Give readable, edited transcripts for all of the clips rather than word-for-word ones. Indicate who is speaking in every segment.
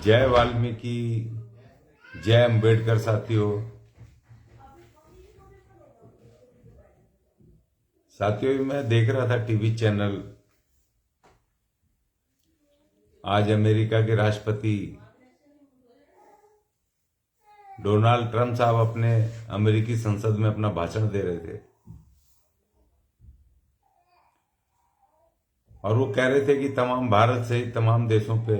Speaker 1: जय वाल्मीकि, जय अम्बेडकर साथियों, मैं देख रहा था टीवी चैनल। आज अमेरिका के राष्ट्रपति डोनाल्ड ट्रंप साहब अपने अमेरिकी संसद में अपना भाषण दे रहे थे और वो कह रहे थे कि तमाम भारत सहित तमाम देशों पे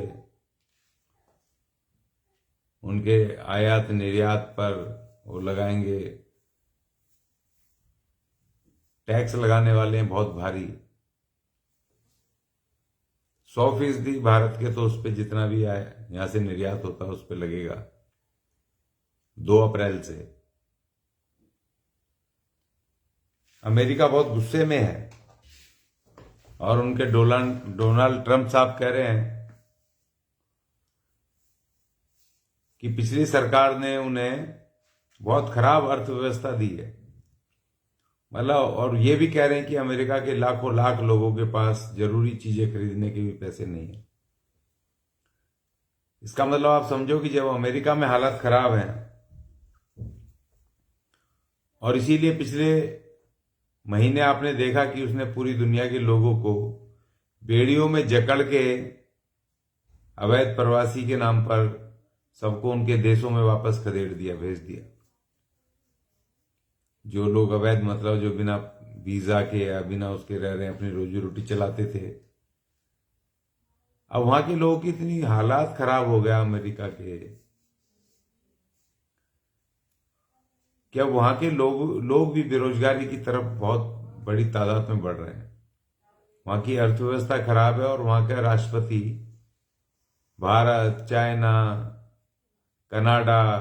Speaker 1: उनके आयात निर्यात पर वो लगाएंगे, टैक्स लगाने वाले हैं बहुत भारी। 100% भारत के तो उस पर जितना भी आए यहां से निर्यात होता है उस पर लगेगा 2 अप्रैल से। अमेरिका बहुत गुस्से में है और उनके डोनाल्ड ट्रंप साहब कह रहे हैं कि पिछली सरकार ने उन्हें बहुत खराब अर्थव्यवस्था दी है, मतलब, और ये भी कह रहे हैं कि अमेरिका के लाखों लाख लोगों के पास जरूरी चीजें खरीदने के भी पैसे नहीं है। इसका मतलब आप समझो कि जब अमेरिका में हालात खराब हैं और इसीलिए पिछले महीने आपने देखा कि उसने पूरी दुनिया के लोगों को बेड़ियों में जकड़ के अवैध प्रवासी के नाम पर सबको उनके देशों में वापस खदेड़ दिया, भेज दिया। जो लोग अवैध, मतलब जो बिना वीजा के या बिना उसके रह रहे हैं, अपनी रोजी रोटी चलाते थे। अब वहां के लोगों की इतनी हालात खराब हो गया अमेरिका के कि अब वहां के लोग भी बेरोजगारी की तरफ बहुत बड़ी तादाद में बढ़ रहे हैं। वहां की अर्थव्यवस्था खराब है और वहां का राष्ट्रपति भारत, चाइना, कनाडा,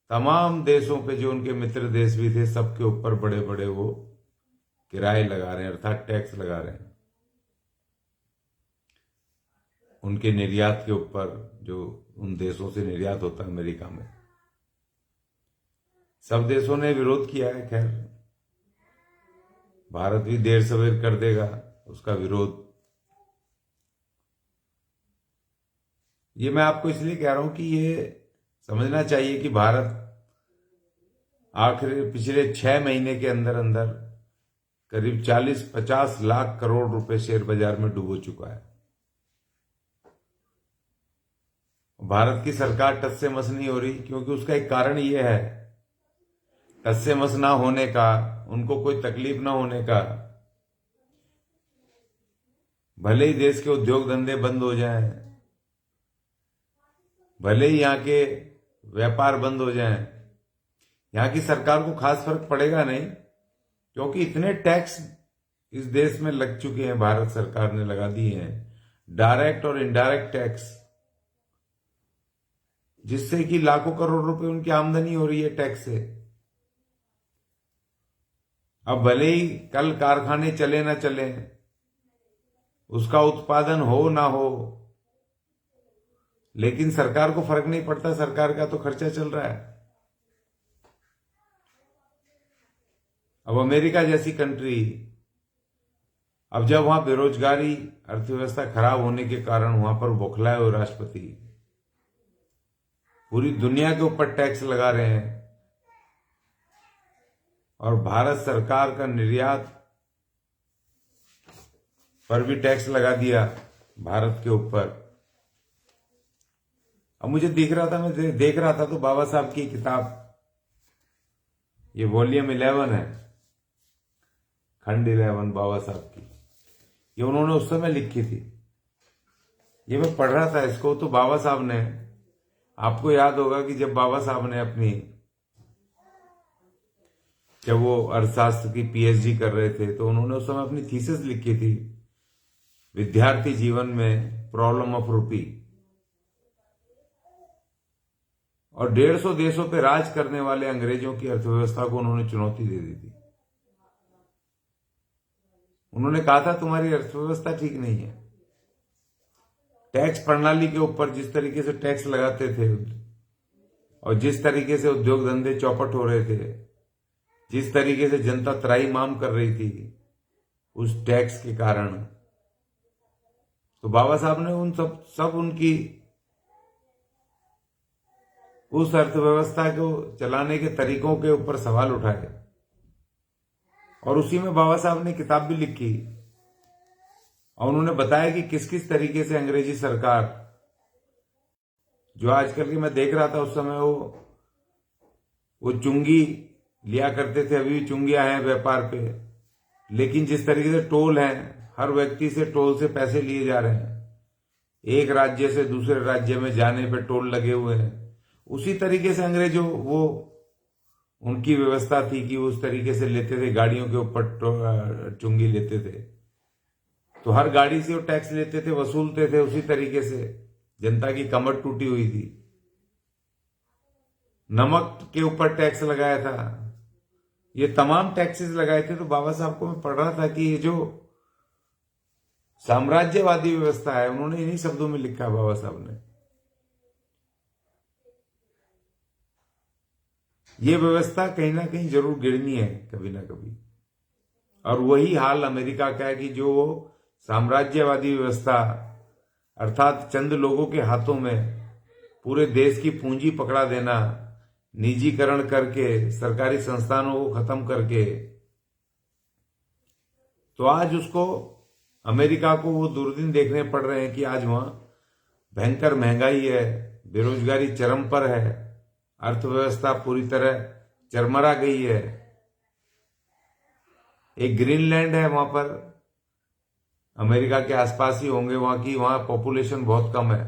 Speaker 1: तमाम देशों पे जो उनके मित्र देश भी थे सबके ऊपर बड़े बड़े वो किराए लगा रहे हैं, अर्थात टैक्स लगा रहे हैं उनके निर्यात के ऊपर, जो उन देशों से निर्यात होता है अमेरिका में। सब देशों ने विरोध किया है। खैर, भारत भी देर सवेर कर देगा उसका विरोध। ये मैं आपको इसलिए कह रहा हूं कि ये समझना चाहिए कि भारत आखिर पिछले 6 महीने के अंदर अंदर करीब 40-50 लाख करोड़ रुपए शेयर बाजार में डूबो चुका है। भारत की सरकार टस से मस नहीं हो रही, क्योंकि उसका एक कारण यह है, टस से मस ना होने का, उनको कोई तकलीफ ना होने का। भले ही देश के उद्योग धंधे बंद हो जाएं, भले ही यहां के व्यापार बंद हो जाएं, यहां की सरकार को खास फर्क पड़ेगा नहीं, क्योंकि इतने टैक्स इस देश में लग चुके हैं, भारत सरकार ने लगा दिए हैं, डायरेक्ट और इनडायरेक्ट टैक्स, जिससे कि लाखों करोड़ रुपए उनकी आमदनी हो रही है टैक्स से। अब भले ही कल कारखाने चले ना चले, उसका उत्पादन हो ना हो, लेकिन सरकार को फर्क नहीं पड़ता, सरकार का तो खर्चा चल रहा है। अब अमेरिका जैसी कंट्री, अब जब वहां बेरोजगारी, अर्थव्यवस्था खराब होने के कारण वहां पर बौखलाए हुए राष्ट्रपति पूरी दुनिया के ऊपर टैक्स लगा रहे हैं और भारत सरकार का निर्यात पर भी टैक्स लगा दिया भारत के ऊपर। अब मुझे दिख रहा था, मैं देख रहा था तो बाबा साहब की किताब, ये वॉल्यूम 11 है, खंड 11 बाबा साहब की, ये उन्होंने उस समय लिखी थी। ये मैं पढ़ रहा था इसको, तो बाबा साहब ने, आपको याद होगा कि जब बाबा साहब ने जब वो अर्थशास्त्र की पीएचडी कर रहे थे तो उन्होंने उस समय अपनी थीसिस लिखी थी, विद्यार्थी जीवन में प्रॉब्लम ऑफ रूपी, और 150 देशों पे राज करने वाले अंग्रेजों की अर्थव्यवस्था को उन्होंने चुनौती दे दी थी। उन्होंने कहा था तुम्हारी अर्थव्यवस्था ठीक नहीं है। टैक्स प्रणाली के ऊपर जिस तरीके से टैक्स लगाते थे और जिस तरीके से उद्योग धंधे चौपट हो रहे थे, जिस तरीके से जनता त्राहीमाम कर रही थी उस टैक्स के कारण, तो बाबा साहब ने उन सब उनकी उस अर्थव्यवस्था को चलाने के तरीकों के ऊपर सवाल उठाए। और उसी में बाबा साहब ने किताब भी लिखी और उन्होंने बताया कि किस किस तरीके से अंग्रेजी सरकार, जो आजकल की मैं देख रहा था उस समय, वो चुंगी लिया करते थे, अभी भी चुंगियां हैं व्यापार पे, लेकिन जिस तरीके से टोल है, हर व्यक्ति से टोल से पैसे लिए जा रहे हैं, एक राज्य से दूसरे राज्य में जाने पे टोल लगे हुए हैं, उसी तरीके से अंग्रेजों वो उनकी व्यवस्था थी कि उस तरीके से लेते थे, गाड़ियों के ऊपर चुंगी लेते थे, तो हर गाड़ी से वो टैक्स लेते थे, वसूलते थे, उसी तरीके से जनता की कमर टूटी हुई थी। नमक के ऊपर टैक्स लगाया था, ये तमाम टैक्सेस लगाए थे। तो बाबा साहब को मैं पढ़ रहा था कि ये जो साम्राज्यवादी व्यवस्था है, उन्होंने इन्हीं शब्दों में लिखा बाबा साहब ने, ये व्यवस्था कहीं ना कहीं जरूर गिरनी है कभी ना कभी। और वही हाल अमेरिका का है कि जो साम्राज्यवादी व्यवस्था, अर्थात चंद लोगों के हाथों में पूरे देश की पूंजी पकड़ा देना, निजीकरण करके, सरकारी संस्थानों को खत्म करके, तो आज उसको, अमेरिका को वो दुर्दिन देखने पड़ रहे हैं कि आज वहां भयंकर महंगाई है, बेरोजगारी चरम पर है, अर्थव्यवस्था पूरी तरह चरमरा गई है। एक ग्रीनलैंड है वहां पर, अमेरिका के आसपास ही होंगे, वहां पॉपुलेशन बहुत कम है,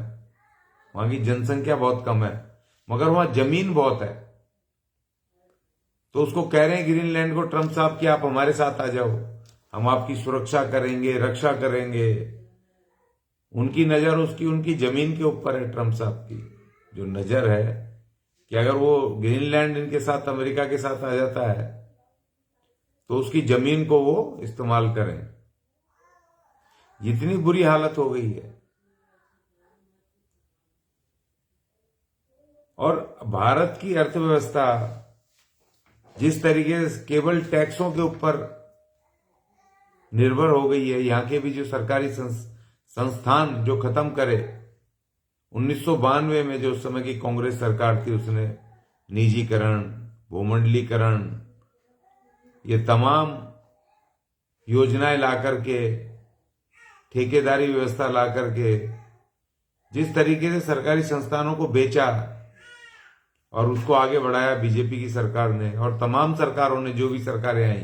Speaker 1: वहां की जनसंख्या बहुत कम है, मगर वहां जमीन बहुत है। तो उसको कह रहे हैं ग्रीनलैंड को, ट्रंप साहब कि आप हमारे साथ आ जाओ, हम आपकी सुरक्षा करेंगे, रक्षा करेंगे। उनकी नजर उनकी जमीन के ऊपर है। ट्रंप साहब की जो नजर है कि अगर वो ग्रीनलैंड इनके साथ, अमेरिका के साथ आ जाता है, तो उसकी जमीन को वो इस्तेमाल करें। इतनी बुरी हालत हो गई है। और भारत की अर्थव्यवस्था जिस तरीके से केवल टैक्सों के ऊपर निर्भर हो गई है, यहां के भी जो सरकारी संस्थान जो खत्म करे, 1992 में जो उस समय की कांग्रेस सरकार थी, उसने निजीकरण, भूमंडलीकरण, ये तमाम योजनाएं ला करके, ठेकेदारी व्यवस्था ला करके, जिस तरीके से सरकारी संस्थानों को बेचा और उसको आगे बढ़ाया बीजेपी की सरकार ने, और तमाम सरकारों ने, जो भी सरकारें आई,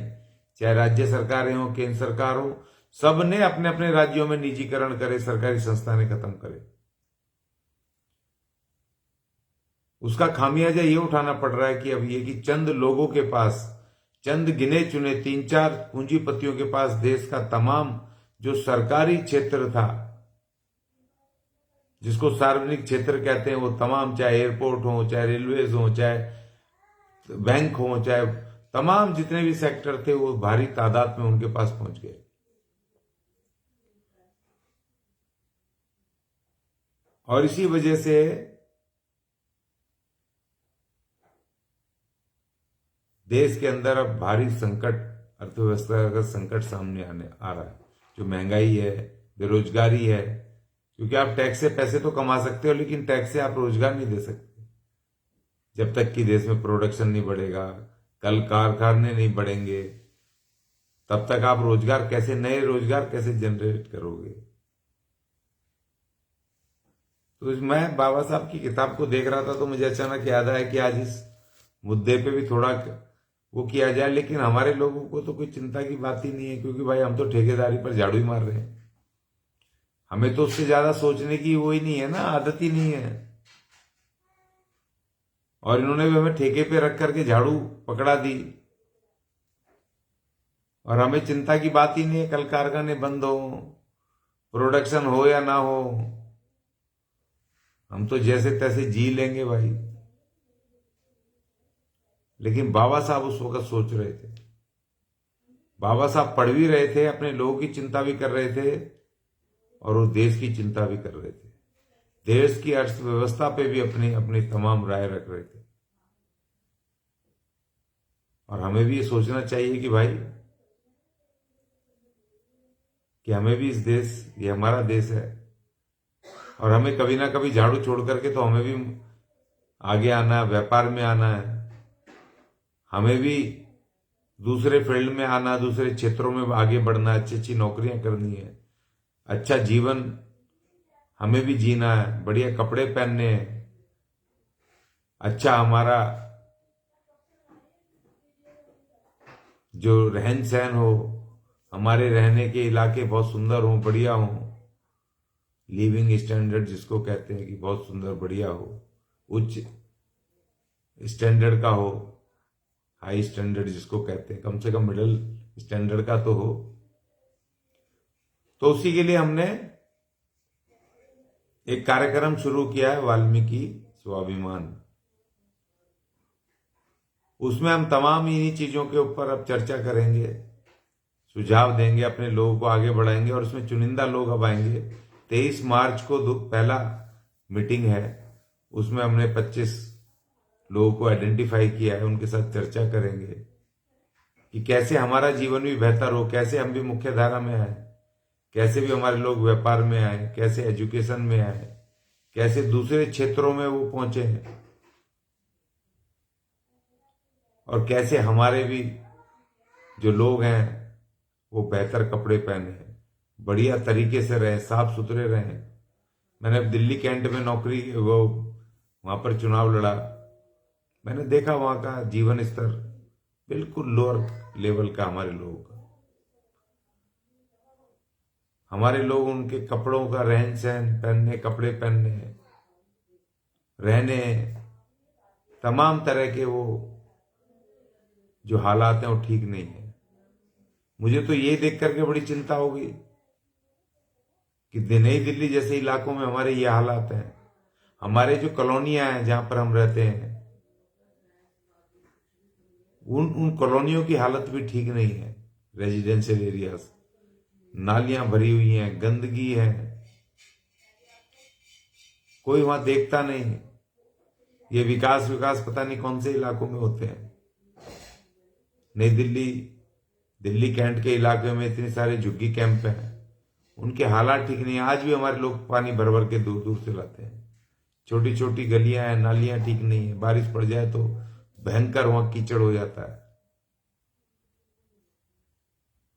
Speaker 1: चाहे राज्य सरकारें हो, केंद्र सरकार हो, सब ने अपने अपने राज्यों में निजीकरण करे, सरकारी संस्थानें खत्म करे। उसका खामियाजा ये उठाना पड़ रहा है कि अब ये कि चंद लोगों के पास, चंद गिने चुने 3-4 पूंजीपतियों के पास देश का तमाम जो सरकारी क्षेत्र था, जिसको सार्वजनिक क्षेत्र कहते हैं, वो तमाम, चाहे एयरपोर्ट हो, चाहे रेलवेज हो, चाहे बैंक हो, चाहे तमाम जितने भी सेक्टर थे, वो भारी तादाद में उनके पास पहुंच गए। और इसी वजह से देश के अंदर अब भारी संकट, अर्थव्यवस्था का संकट सामने आ रहा है। जो महंगाई है, बेरोजगारी है, क्योंकि आप टैक्स से पैसे तो कमा सकते हो, लेकिन टैक्स से आप रोजगार नहीं दे सकते। जब तक कि देश में प्रोडक्शन नहीं बढ़ेगा, कल कारखाने नहीं बढ़ेंगे, तब तक आप नए रोजगार कैसे जनरेट करोगे। तो मैं बाबा साहब की किताब को देख रहा था, तो मुझे अचानक याद आया कि आज इस मुद्दे पे भी थोड़ा वो किया जाए। लेकिन हमारे लोगों को तो कोई चिंता की बात ही नहीं है, क्योंकि भाई हम तो ठेकेदारी पर झाड़ू ही मार रहे हैं। हमें तो उससे ज्यादा सोचने की वो ही नहीं है ना, आदत ही नहीं है। और इन्होंने भी हमें ठेके पे रख करके झाड़ू पकड़ा दी, और हमें चिंता की बात ही नहीं है, कल कारखाने बंद हो, प्रोडक्शन हो या ना हो, हम तो जैसे तैसे जी लेंगे भाई। लेकिन बाबा साहब उस वक्त सोच रहे थे, बाबा साहब पढ़ भी रहे थे, अपने लोगों की चिंता भी कर रहे थे, और वो देश की चिंता भी कर रहे थे, देश की अर्थव्यवस्था पे भी अपनी अपनी तमाम राय रख रहे थे। और हमें भी ये सोचना चाहिए कि भाई, कि हमें भी ये हमारा देश है, और हमें कभी ना कभी झाड़ू छोड़ करके तो हमें भी आगे आना है, व्यापार में आना है, हमें भी दूसरे फील्ड में आना, दूसरे क्षेत्रों में आगे बढ़ना, अच्छी अच्छी नौकरियां करनी है, अच्छा जीवन हमें भी जीना है, बढ़िया कपड़े पहनने हैं, अच्छा हमारा जो रहन सहन हो, हमारे रहने के इलाके बहुत सुंदर हो, बढ़िया हो, लिविंग स्टैंडर्ड जिसको कहते हैं कि बहुत सुंदर बढ़िया हो, उच्च स्टैंडर्ड का हो, हाई स्टैंडर्ड जिसको कहते हैं, कम से कम मिडिल स्टैंडर्ड का तो हो। तो उसी के लिए हमने एक कार्यक्रम शुरू किया है, वाल्मीकि स्वाभिमान। उसमें हम तमाम इन्हीं चीजों के ऊपर अब चर्चा करेंगे, सुझाव देंगे, अपने लोगों को आगे बढ़ाएंगे, और उसमें चुनिंदा लोग अब आएंगे। 23 मार्च को पहला मीटिंग है, उसमें हमने 25 लोगों को आइडेंटिफाई किया है, उनके साथ चर्चा करेंगे कि कैसे हमारा जीवन भी बेहतर हो, कैसे हम भी मुख्य धारा में आए, कैसे भी हमारे लोग व्यापार में आए, कैसे एजुकेशन में आए, कैसे दूसरे क्षेत्रों में वो पहुंचे हैं, और कैसे हमारे भी जो लोग हैं वो बेहतर कपड़े पहने, बढ़िया तरीके से रहें, साफ सुथरे रहें। मैंने अब दिल्ली कैंट में नौकरी वो वहां पर चुनाव लड़ा, मैंने देखा वहां का जीवन स्तर बिल्कुल लोअर लेवल का हमारे लोगों का। हमारे लोग उनके कपड़ों का रहन सहन, पहनने, कपड़े पहनने, रहने, तमाम तरह के वो जो हालात हैं वो ठीक नहीं है। मुझे तो ये देख करके बड़ी चिंता हो गई कि नई दिल्ली जैसे इलाकों में हमारे ये हालात हैं। हमारे जो कॉलोनियां हैं जहां पर हम रहते हैं, उन कॉलोनियों की हालत भी ठीक नहीं है। रेजिडेंशियल एरियाज, नालियां भरी हुई हैं, गंदगी है, कोई वहां देखता नहीं। ये विकास पता नहीं कौन से इलाकों में होते हैं। नई दिल्ली, दिल्ली कैंट के इलाके में इतने सारे झुग्गी कैंप हैं, उनके हालात ठीक नहीं है। आज भी हमारे लोग पानी भर भर के दूर दूर से लाते हैं। छोटी छोटी गलियां हैं, नालियां ठीक नहीं है, बारिश पड़ जाए तो भयंकर वहां कीचड़ हो जाता है।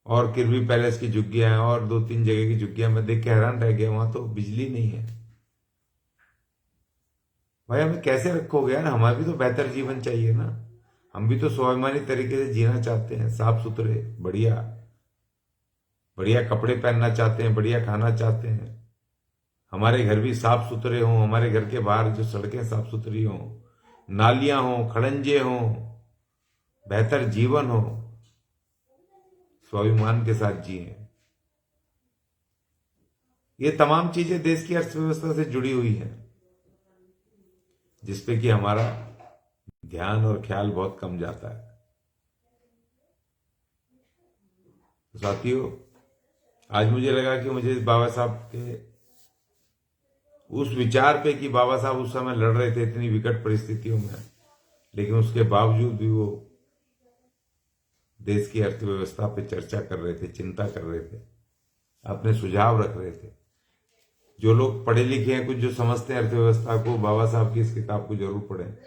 Speaker 1: और किरवी पैलेस की झुग्गियां हैं, और 2-3 जगह की झुग्गियां, मैं देख के हैरान रह गया, वहां तो बिजली नहीं है। भाई हमें कैसे रखोगे यार, हमें भी तो बेहतर जीवन चाहिए ना। हम भी तो स्वाभिमानी तरीके से जीना चाहते हैं, साफ सुथरे, बढ़िया बढ़िया कपड़े पहनना चाहते हैं, बढ़िया खाना चाहते हैं, हमारे घर भी साफ सुथरे हों, हमारे घर के बाहर जो सड़कें साफ सुथरी हों, नालियां हों, खड़ंजे हों, बेहतर जीवन हो, स्वाभिमान के साथ जिए। ये तमाम चीजें देश की अर्थव्यवस्था से जुड़ी हुई हैं, जिसपे कि हमारा ध्यान और ख्याल बहुत कम जाता है। तो साथियों, आज मुझे लगा कि मुझे बाबा साहब के उस विचार पे कि बाबा साहब उस समय लड़ रहे थे इतनी विकट परिस्थितियों में, लेकिन उसके बावजूद भी वो देश की अर्थव्यवस्था पे चर्चा कर रहे थे, चिंता कर रहे थे, अपने सुझाव रख रहे थे। जो लोग पढ़े लिखे हैं, कुछ जो समझते हैं अर्थव्यवस्था को, बाबा साहब की इस किताब को जरूर पढ़ें।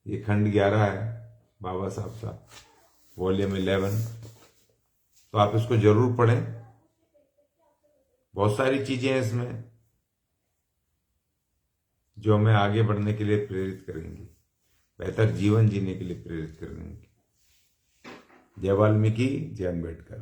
Speaker 1: ये खंड 11 है बाबा साहब का, वॉल्यूम 11, तो आप इसको जरूर पढ़ें। बहुत सारी चीजें हैं इसमें जो हमें आगे बढ़ने के लिए प्रेरित करेंगी, बेहतर जीवन जीने के लिए प्रेरित करेंगी। जय वाल्मीकि, जय अम्बेडकर।